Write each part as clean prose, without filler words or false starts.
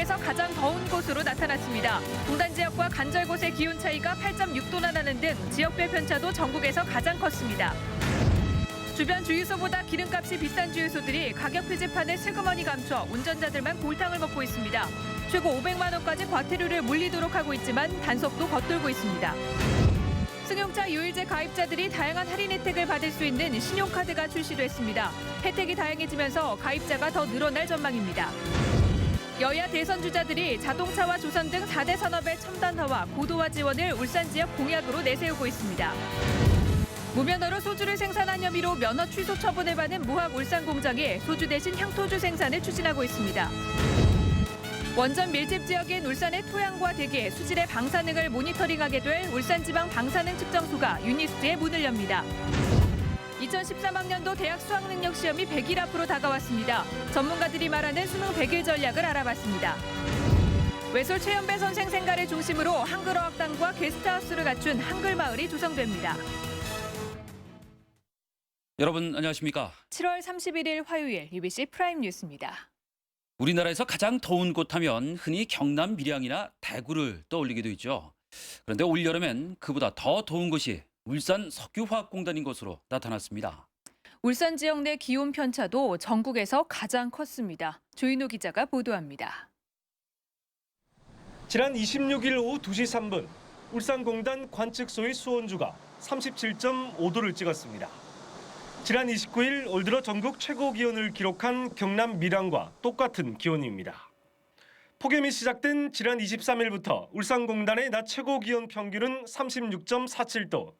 전국에서 가장 더운 곳으로 나타났습니다. 동단 지역과 간절 곳의 기온 차이가 8.6도나 나는 등 지역별 편차도 전국에서 가장 컸습니다. 주변 주유소보다 기름값이 비싼 주유소들이 가격 표지판을 슬그머니 감춰 운전자들만 골탕을 먹고 있습니다. 최고 500만 원까지 과태료를 물리도록 하고 있지만 단속도 겉돌고 있습니다. 승용차 유일제 가입자들이 다양한 할인 혜택을 받을 수 있는 신용카드가 출시됐습니다. 혜택이 다양해지면서 가입자가 더 늘어날 전망입니다. 여야 대선 주자들이 자동차와 조선 등 4대 산업의 첨단화와 고도화 지원을 울산 지역 공약으로 내세우고 있습니다. 무면허로 소주를 생산한 혐의로 면허 취소 처분을 받은 무학 울산 공장이 소주 대신 향토주 생산을 추진하고 있습니다. 원전 밀집 지역인 울산의 토양과 대기, 수질의 방사능을 모니터링하게 될 울산지방 방사능 측정소가 유니스트에 문을 엽니다. 2013학년도 대학 수학능력 시험이 100일 앞으로 다가왔습니다. 전문가들이 말하는 수능 100일 전략을 알아봤습니다. 외솔 최연배 선생 생가를 중심으로 한글어학당과 게스트하우스를 갖춘 한글마을이 조성됩니다. 여러분 안녕하십니까? 7월 31일 화요일 UBC 프라임 뉴스입니다. 우리나라에서 가장 더운 곳 하면 흔히 경남 밀양이나 대구를 떠올리기도 있죠. 그런데 올여름엔 그보다 더 더운 곳이 울산 석유화학공단인 것으로 나타났습니다. 울산 지역 내 기온 편차도 전국에서 가장 컸습니다. 조인호 기자가 보도합니다. 지난 26일 오후 2시 3분 울산공단 관측소의 수온주가 37.5도를 찍었습니다. 지난 29일 올 들어 전국 최고 기온을 기록한 경남 밀양과 똑같은 기온입니다. 폭염이 시작된 지난 23일부터 울산공단의 낮 최고 기온 평균은 36.47도,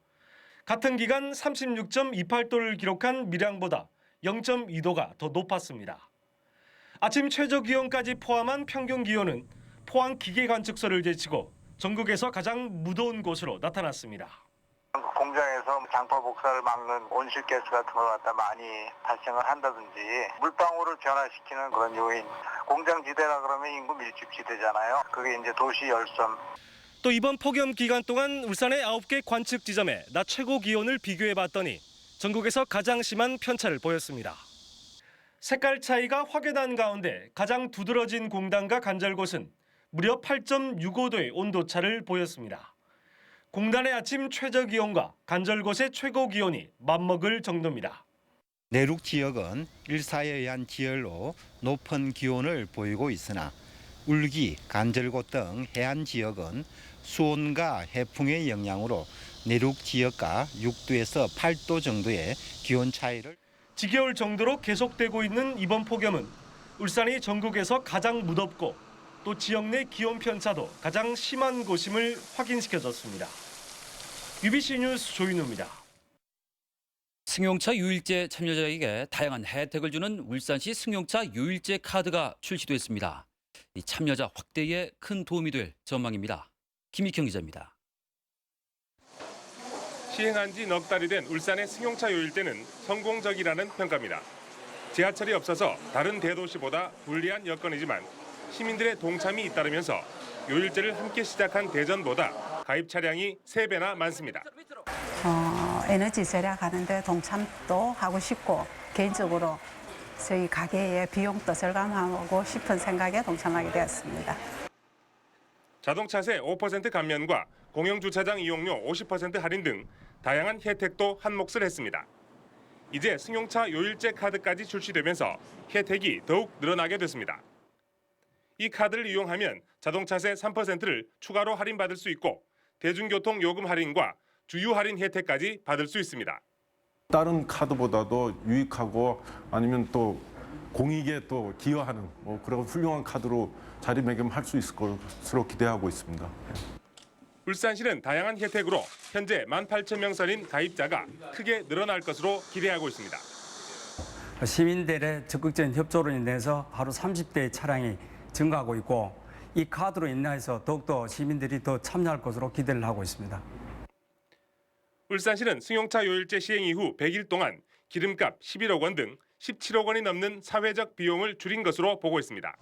같은 기간 36.28도를 기록한 밀양보다 0.2도가 더 높았습니다. 아침 최저 기온까지 포함한 평균 기온은 포항 기계관측소를 제치고 전국에서 가장 무더운 곳으로 나타났습니다. 공장에서 장파 복사를 막는 온실가스 같은 걸 갖다 많이 발생을 한다든지 물방울을 변화시키는 그런 요인, 공장지대라 그러면 인구 밀집지대잖아요. 그게 이제 도시 열섬. 또 이번 폭염 기간 동안 울산의 9개 관측 지점의 낮 최고 기온을 비교해봤더니 전국에서 가장 심한 편차를 보였습니다. 색깔 차이가 확연한 가운데 가장 두드러진 공단과 간절곶은 무려 8.65도의 온도차를 보였습니다. 공단의 아침 최저 기온과 간절곶의 최고 기온이 맞먹을 정도입니다. 내륙 지역은 일사여한 지열로 높은 기온을 보이고 있으나 울기, 간절곶 등 해안 지역은 수온과 해풍의 영향으로 내륙 지역과 6도에서 8도 정도의 기온 차이를 지겨울 정도로 계속되고 있는 이번 폭염은 울산이 전국에서 가장 무덥고 또 지역 내 기온 편차도 가장 심한 곳임을 확인시켜줬습니다. UBC 뉴스 조인호입니다. 승용차 유일제 참여자에게 다양한 혜택을 주는 울산시 승용차 유일제 카드가 출시됐습니다. 이 참여자 확대에 큰 도움이 될 전망입니다. 김익형 기자입니다. 시행한 지 넉 달이 된 울산의 승용차 요일제는 성공적이라는 평가입니다. 지하철이 없어서 다른 대도시보다 불리한 여건이지만 시민들의 동참이 잇따르면서 요일제를 함께 시작한 대전보다 가입 차량이 3배나 많습니다. 에너지 절약하는 데 동참도 하고 싶고 개인적으로 저희 가게의 비용도 절감하고 싶은 생각에 동참하게 되었습니다. 자동차세 5% 감면과 공영주차장 이용료 50% 할인 등 다양한 혜택도 한몫을 했습니다. 이제 승용차 요일제 카드까지 출시되면서 혜택이 더욱 늘어나게 됐습니다. 이 카드를 이용하면 자동차세 3%를 추가로 할인받을 수 있고 대중교통 요금 할인과 주유 할인 혜택까지 받을 수 있습니다. 다른 카드보다도 유익하고 아니면 또 공익에 또 기여하는 그런 훌륭한 카드로 자리매김할 수 있을 것으로 기대하고 있습니다. 울산시는 다양한 혜택으로 현재 18,000명 선인 가입자가 크게 늘어날 것으로 기대하고 있습니다. 시민들의 적극적인 협조로 인해서 하루 30대의 차량이 증가하고 있고 이 카드로 인해서 더욱더 시민들이 더 참여할 것으로 기대를 하고 있습니다. 울산시는 승용차 요일제 시행 이후 100일 동안 기름값 11억 원 등 17억 원이 넘는 사회적 비용을 줄인 것으로 보고 있습니다.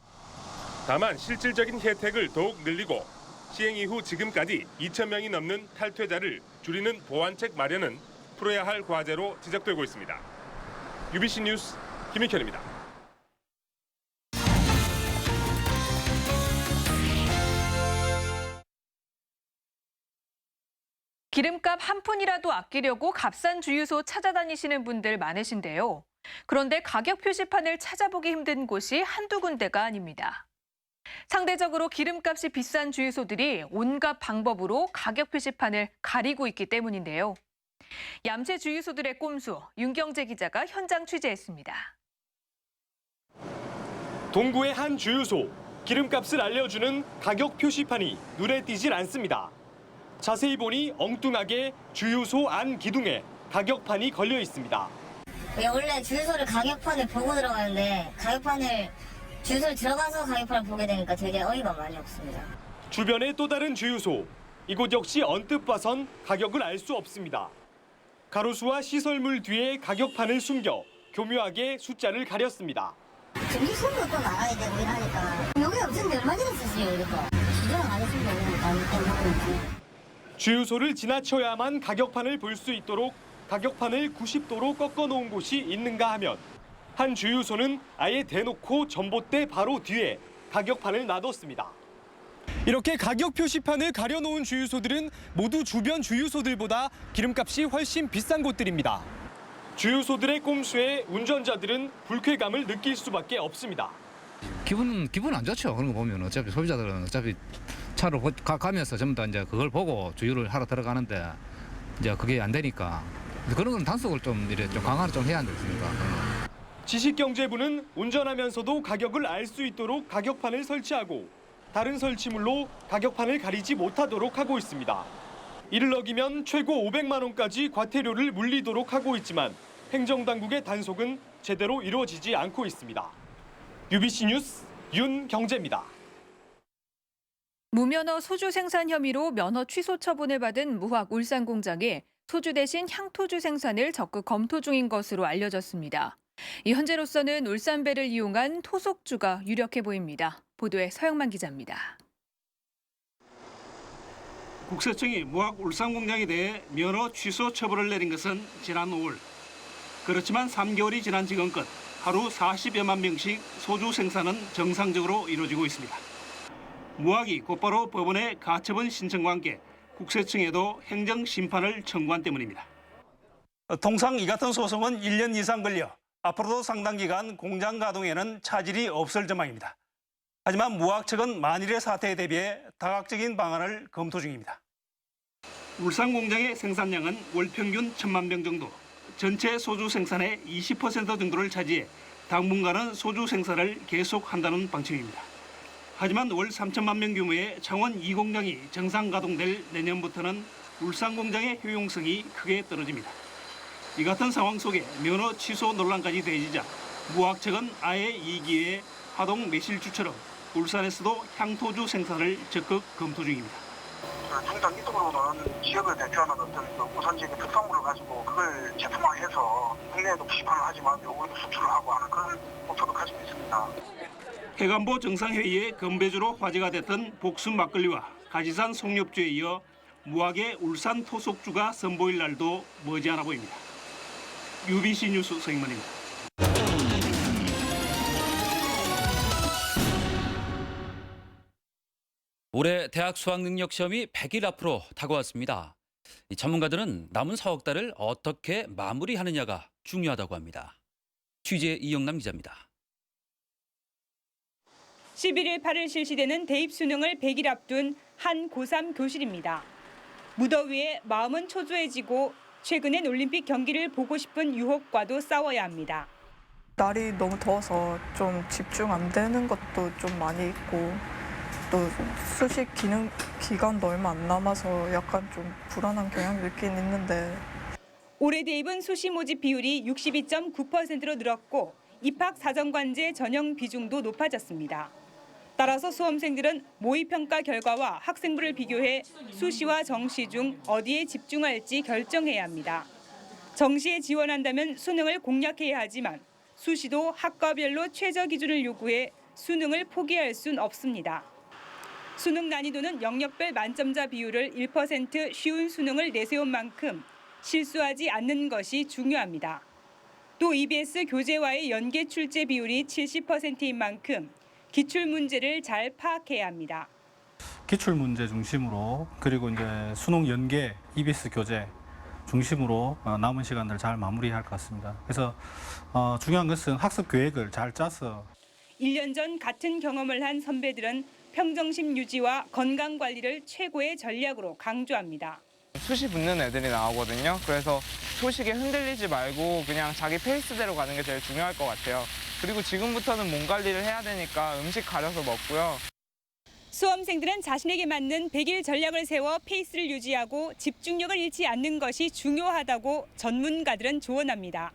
다만 실질적인 혜택을 더욱 늘리고 시행 이후 지금까지 2,000명이 넘는 탈퇴자를 줄이는 보완책 마련은 풀어야 할 과제로 지적되고 있습니다. UBC 뉴스 김익현입니다. 기름값 한 푼이라도 아끼려고 값싼 주유소 찾아다니시는 분들 많으신데요. 그런데 가격 표시판을 찾아보기 힘든 곳이 한두 군데가 아닙니다. 상대적으로 기름값이 비싼 주유소들이 온갖 방법으로 가격 표시판을 가리고 있기 때문인데요. 얌체 주유소들의 꼼수, 윤경재 기자가 현장 취재했습니다. 동구의 한 주유소, 기름값을 알려주는 가격 표시판이 눈에 띄질 않습니다. 자세히 보니 엉뚱하게 주유소 안 기둥에 가격판이 걸려 있습니다. 원래 주유소를 가격판을 보고 들어가는데 주유소를 들어가서 가격판을 보게 되니까 되게 어이가 많이 없습니다. 주변의 또 다른 주유소, 이곳 역시 언뜻 봐선 가격을 알 수 없습니다. 가로수와 시설물 뒤에 가격판을 숨겨 교묘하게 숫자를 가렸습니다. 전기 소리도 또 나가야 되고 이러니까 여기 없으면 얼마 전에 쓰세요 이거. 기존 안 했으면 되는 주유소를 지나쳐야만 가격판을 볼 수 있도록 가격판을 90도로 꺾어 놓은 곳이 있는가 하면 한 주유소는 아예 대놓고 전봇대 바로 뒤에 가격판을 놔뒀습니다. 이렇게 가격 표시판을 가려놓은 주유소들은 모두 주변 주유소들보다 기름값이 훨씬 비싼 곳들입니다. 주유소들의 꼼수에 운전자들은 불쾌감을 느낄 수밖에 없습니다. 기분 안 좋죠. 그런 거 보면 어차피 소비자들은 어차피 차로 가면서 전부 다 이제 그걸 보고 주유를 하러 들어가는데 이제 그게 안 되니까 그런 건 단속을 좀 강화를 좀 해야 안 되겠습니까? 지식경제부는 운전하면서도 가격을 알 수 있도록 가격판을 설치하고 다른 설치물로 가격판을 가리지 못하도록 하고 있습니다. 이를 어기면 최고 500만 원까지 과태료를 물리도록 하고 있지만 행정당국의 단속은 제대로 이루어지지 않고 있습니다. UBC 뉴스 윤경재입니다. 무면허 소주 생산 혐의로 면허 취소 처분을 받은 무학 울산 공장이 소주 대신 향토주 생산을 적극 검토 중인 것으로 알려졌습니다. 현재로서는 울산배를 이용한 토속주가 유력해 보입니다. 보도에 서영만 기자입니다. 국세청이 무학 울산 공장에 대해 면허 취소 처분을 내린 것은 지난 5월. 그렇지만 3개월이 지난 지금껏 하루 40여만 병씩 소주 생산은 정상적으로 이루어지고 있습니다. 무학이 곧바로 법원에 가처분 신청과 함께 국세청에도 행정심판을 청구한 때문입니다. 통상 이 같은 소송은 1년 이상 걸려 앞으로도 상당 기간 공장 가동에는 차질이 없을 전망입니다. 하지만 무학 측은 만일의 사태에 대비해 다각적인 방안을 검토 중입니다. 울산 공장의 생산량은 월 평균 1,000만 병 정도, 전체 소주 생산의 20% 정도를 차지해 당분간은 소주 생산을 계속한다는 방침입니다. 하지만 월 3천만 명 규모의 창원 2공장이 정상 가동될 내년부터는 울산 공장의 효용성이 크게 떨어집니다. 이 같은 상황 속에 면허 취소 논란까지 대지자 무학 측은 아예 이 기회에 하동 매실주처럼 울산에서도 향토주 생산을 적극 검토 중입니다. 중단 이쪽으로는 지역을 대표하는 어떤 우선 지역의 특산물을 가지고 그걸 제품화해서 국내에도批판을 하지만 여기도 수출을 하고 하는 그런 목표도 가지고 있습니다. 해관보 정상회의에 건배주로 화제가 됐던 복순 막걸리와 가지산 송렵주에 이어 무학의 울산 토속주가 선보일 날도 머지않아 보입니다. UBC 뉴스 서인만입니다. 올해 대학 수학능력시험이 100일 앞으로 다가왔습니다. 전문가들은 남은 4억 달을 어떻게 마무리하느냐가 중요하다고 합니다. 취재 이영남 기자입니다. 11일 8일 실시되는 대입 수능을 100일 앞둔 한 고3 교실입니다. 무더위에 마음은 초조해지고 최근엔 올림픽 경기를 보고 싶은 유혹과도 싸워야 합니다. 날이 너무 더워서 좀 집중 안 되는 것도 좀 많이 있고 또 수시 기간도 얼마 안 남아서 약간 좀 불안한 경향이 있긴 있는데 올해 대입은 수시 모집 비율이 62.9%로 늘었고 입학 사정관제 전형 비중도 높아졌습니다. 따라서 수험생들은 모의평가 결과와 학생부를 비교해 수시와 정시 중 어디에 집중할지 결정해야 합니다. 정시에 지원한다면 수능을 공략해야 하지만 수시도 학과별로 최저 기준을 요구해 수능을 포기할 순 없습니다. 수능 난이도는 영역별 만점자 비율을 1% 쉬운 수능을 내세운 만큼 실수하지 않는 것이 중요합니다. 또 EBS 교재와의 연계 출제 비율이 70%인 만큼 기출 문제를 잘 파악해야 합니다. 기출 문제 중심으로 그리고 이제 수능 연계 EBS 교재 중심으로 남은 시간을 잘 마무리할 것 같습니다. 그래서 중요한 것은 학습 계획을 잘 짜서 1년 전 같은 경험을 한 선배들은 평정심 유지와 건강 관리를 최고의 전략으로 강조합니다. 숱이 붙는 애들이 나오거든요. 그래서 소식에 흔들리지 말고 그냥 자기 페이스대로 가는 게 제일 중요할 것 같아요. 그리고 지금부터는 몸 관리를 해야 되니까 음식 가려서 먹고요. 수험생들은 자신에게 맞는 100일 전략을 세워 페이스를 유지하고 집중력을 잃지 않는 것이 중요하다고 전문가들은 조언합니다.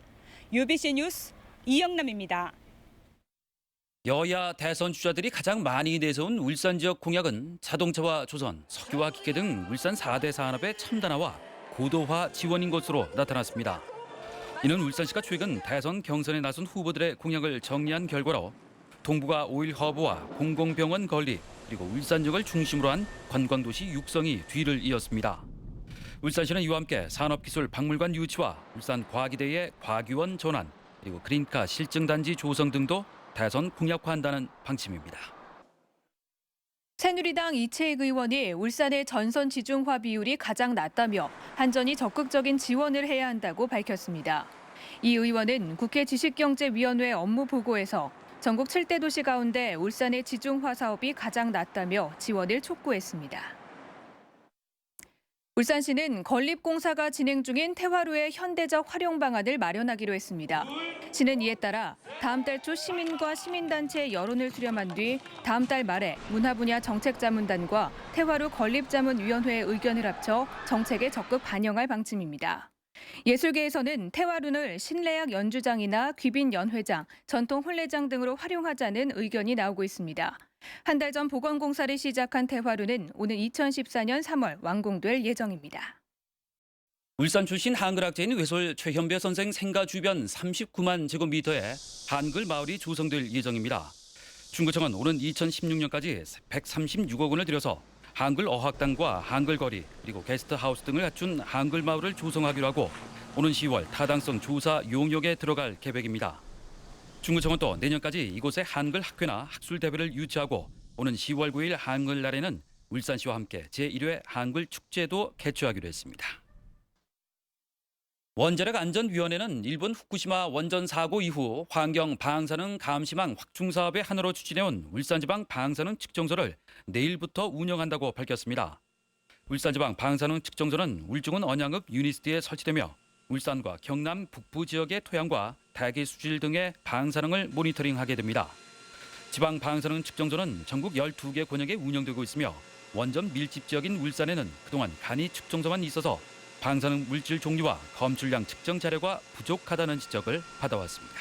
UBC 뉴스 이영남입니다. 여야 대선 주자들이 가장 많이 내세운 울산 지역 공약은 자동차와 조선, 석유와 기계 등 울산 4대 산업의 첨단화와 고도화 지원인 것으로 나타났습니다. 이는 울산시가 최근 대선 경선에 나선 후보들의 공약을 정리한 결과로 동부가 오일 허브와 공공병원 건립, 그리고 울산역을 중심으로 한 관광도시 육성이 뒤를 이었습니다. 울산시는 이와 함께 산업기술박물관 유치와 울산과기대의 과기원 전환, 그리고 그린카 실증단지 조성 등도 대선 공약화한다는 방침입니다. 새누리당 이채익 의원이 울산의 전선 지중화 비율이 가장 낮다며 한전이 적극적인 지원을 해야 한다고 밝혔습니다. 이 의원은 국회 지식경제위원회 업무 보고에서 전국 7대 도시 가운데 울산의 지중화 사업이 가장 낮다며 지원을 촉구했습니다. 울산시는 건립공사가 진행 중인 태화루의 현대적 활용 방안을 마련하기로 했습니다. 시는 이에 따라 다음 달 초 시민과 시민단체의 여론을 수렴한 뒤 다음 달 말에 문화분야 정책자문단과 태화루 건립자문위원회의 의견을 합쳐 정책에 적극 반영할 방침입니다. 예술계에서는 태화룬을 신래악 연주장이나 귀빈 연회장, 전통 혼례장 등으로 활용하자는 의견이 나오고 있습니다. 한 달 전 복원공사를 시작한 태화룬은 오는 2014년 3월 완공될 예정입니다. 울산 출신 한글학자인 외솔 최현배 선생 생가 주변 39만 제곱미터의 한글 마을이 조성될 예정입니다. 중구청은 오는 2016년까지 136억 원을 들여서 한글 어학당과 한글 거리, 그리고 게스트하우스 등을 갖춘 한글 마을을 조성하기로 하고 오는 10월 타당성 조사 용역에 들어갈 계획입니다. 중구청은 또 내년까지 이곳에 한글 학회나 학술 대회를 유치하고 오는 10월 9일 한글날에는 울산시와 함께 제1회 한글 축제도 개최하기로 했습니다. 원자력안전위원회는 일본 후쿠시마 원전 사고 이후 환경 방사능 감시망 확충 사업의 하나로 추진해온 울산지방 방사능 측정소를 내일부터 운영한다고 밝혔습니다. 울산지방 방사능 측정소는 울중은 언양읍 유니스트에 설치되며 울산과 경남 북부 지역의 토양과 대기 수질 등의 방사능을 모니터링하게 됩니다. 지방 방사능 측정소는 전국 12개 권역에 운영되고 있으며 원전 밀집 지역인 울산에는 그동안 간이 측정소만 있어서 방사능 물질 종류와 검출량 측정 자료가 부족하다는 지적을 받아왔습니다.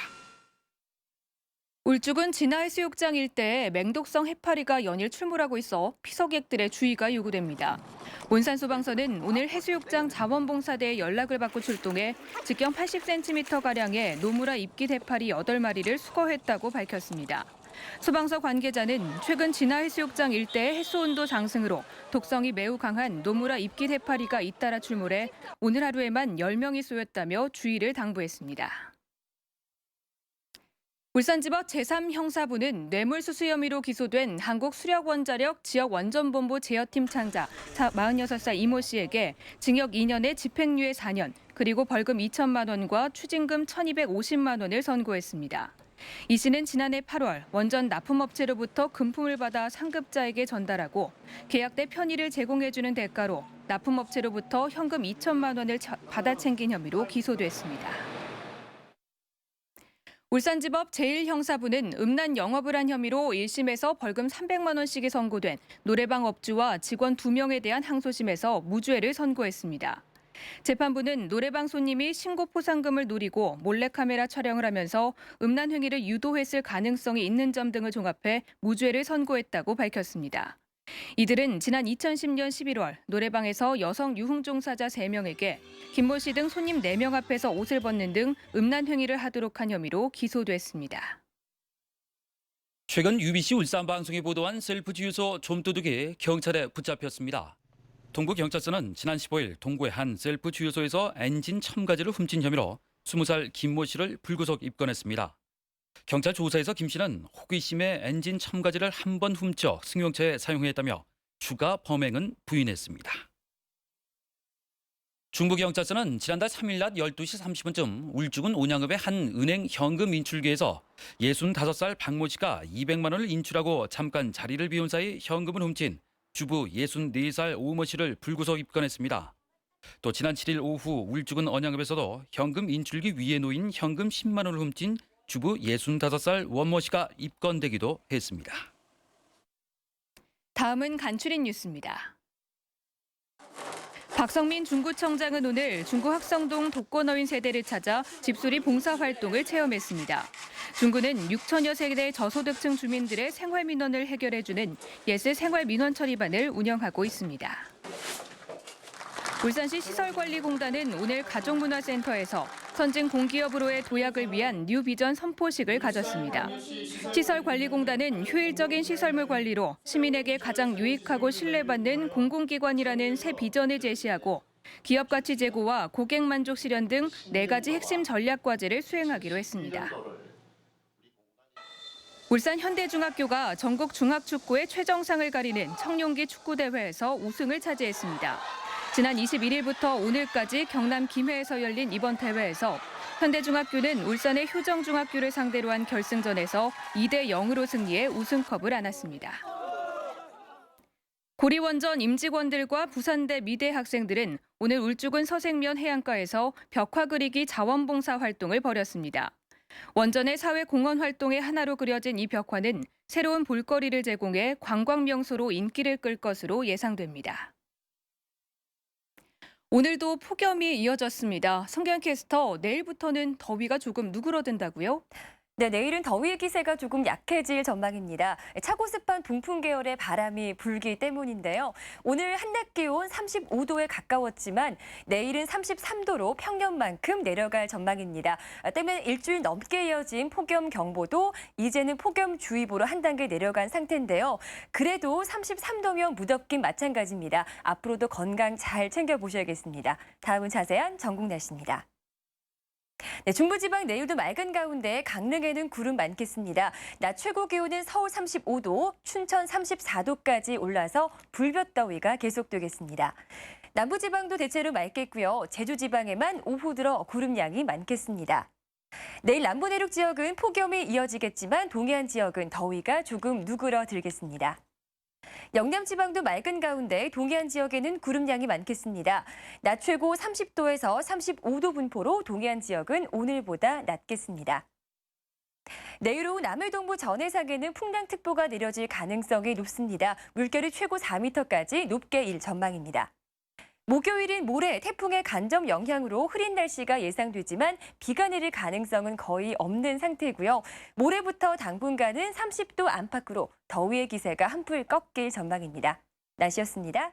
울죽은 진화해수욕장 일대에 맹독성 해파리가 연일 출몰하고 있어 피서객들의 주의가 요구됩니다. 온산소방서는 오늘 해수욕장 자원봉사대에 연락을 받고 출동해 직경 80cm가량의 노무라 입깃 해파리 8마리를 수거했다고 밝혔습니다. 소방서 관계자는 최근 진화해수욕장 일대의 해수온도 상승으로 독성이 매우 강한 노무라 입깃 해파리가 잇따라 출몰해 오늘 하루에만 10명이 쏘였다며 주의를 당부했습니다. 울산지법 제3형사부는 뇌물수수 혐의로 기소된 한국수력원자력 지역원전본부 제어팀 창자 46살 이모 씨에게 징역 2년에 집행유예 4년 그리고 벌금 2천만 원과 추징금 1,250만 원을 선고했습니다. 이 씨는 지난해 8월 원전 납품업체로부터 금품을 받아 상급자에게 전달하고 계약 때 편의를 제공해주는 대가로 납품업체로부터 현금 2천만 원을 받아 챙긴 혐의로 기소됐습니다. 울산지법 제1형사부는 음란 영업을 한 혐의로 1심에서 벌금 300만 원씩이 선고된 노래방 업주와 직원 2명에 대한 항소심에서 무죄를 선고했습니다. 재판부는 노래방 손님이 신고 포상금을 노리고 몰래카메라 촬영을 하면서 음란 행위를 유도했을 가능성이 있는 점 등을 종합해 무죄를 선고했다고 밝혔습니다. 이들은 지난 2010년 11월 노래방에서 여성 유흥 종사자 3명에게 김모 씨 등 손님 4명 앞에서 옷을 벗는 등 음란 행위를 하도록 한 혐의로 기소됐습니다. 최근 UBC 울산방송이 보도한 셀프 주유소 좀도둑이 경찰에 붙잡혔습니다. 동구경찰서는 지난 15일 동구의 한 셀프 주유소에서 엔진 첨가지를 훔친 혐의로 20살 김모 씨를 불구속 입건했습니다. 경찰 조사에서 김 씨는 호기심에 엔진 첨가지를 한 번 훔쳐 승용차에 사용했다며 추가 범행은 부인했습니다. 중부경찰서는 지난달 3일 낮 12시 30분쯤 울주군 온양읍의 한 은행 현금 인출기에서 65살 박모 씨가 200만 원을 인출하고 잠깐 자리를 비운 사이 현금을 훔친 주부 64살 오모 씨를 불구속 입건했습니다. 또 지난 7일 오후 울주군 언양읍에서도 현금 인출기 위에 놓인 현금 10만 원을 훔친 주부 65살 원모 씨가 입건되기도 했습니다. 다음은 간추린 뉴스입니다. 박성민 중구청장은 오늘 중구 학성동 독거노인 세대를 찾아 집수리 봉사활동을 체험했습니다. 중구는 6천여 세대 저소득층 주민들의 생활민원을 해결해주는 예스 생활민원처리반을 운영하고 있습니다. 울산시 시설관리공단은 오늘 가족문화센터에서 선진 공기업으로의 도약을 위한 뉴비전 선포식을 가졌습니다. 시설관리공단은 효율적인 시설물 관리로 시민에게 가장 유익하고 신뢰받는 공공기관이라는 새 비전을 제시하고 기업 가치 제고와 고객 만족 실현 등 4가지 핵심 전략 과제를 수행하기로 했습니다. 울산 현대중학교가 전국 중학축구의 최정상을 가리는 청룡기 축구대회에서 우승을 차지했습니다. 지난 21일부터 오늘까지 경남 김해에서 열린 이번 대회에서 현대중학교는 울산의 효정중학교를 상대로 한 결승전에서 2대 0으로 승리해 우승컵을 안았습니다. 고리원전 임직원들과 부산대 미대 학생들은 오늘 울주군 서생면 해안가에서 벽화 그리기 자원봉사 활동을 벌였습니다. 원전의 사회공헌 활동의 하나로 그려진 이 벽화는 새로운 볼거리를 제공해 관광명소로 인기를 끌 것으로 예상됩니다. 오늘도 폭염이 이어졌습니다. 성경캐스터, 내일부터는 더위가 조금 누그러든다고요? 네, 내일은 더위의 기세가 조금 약해질 전망입니다. 차고습한 동풍 계열의 바람이 불기 때문인데요. 오늘 한낮 기온 35도에 가까웠지만 내일은 33도로 평년만큼 내려갈 전망입니다. 때문에 일주일 넘게 이어진 폭염 경보도 이제는 폭염주의보로 한 단계 내려간 상태인데요. 그래도 33도면 무덥긴 마찬가지입니다. 앞으로도 건강 잘 챙겨보셔야겠습니다. 다음은 자세한 전국 날씨입니다. 네, 중부지방 내일도 맑은 가운데 강릉에는 구름 많겠습니다. 낮 최고 기온은 서울 35도, 춘천 34도까지 올라서 불볕더위가 계속되겠습니다. 남부지방도 대체로 맑겠고요. 제주지방에만 오후 들어 구름량이 많겠습니다. 내일 남부 내륙 지역은 폭염이 이어지겠지만 동해안 지역은 더위가 조금 누그러들겠습니다. 영남 지방도 맑은 가운데 동해안 지역에는 구름량이 많겠습니다. 낮 최고 30도에서 35도 분포로 동해안 지역은 오늘보다 낮겠습니다. 내일 오후 남해동부 전해상에는 풍랑특보가 내려질 가능성이 높습니다. 물결이 최고 4m까지 높게 일 전망입니다. 목요일인 모레 태풍의 간접 영향으로 흐린 날씨가 예상되지만 비가 내릴 가능성은 거의 없는 상태고요. 모레부터 당분간은 30도 안팎으로 더위의 기세가 한풀 꺾일 전망입니다. 날씨였습니다.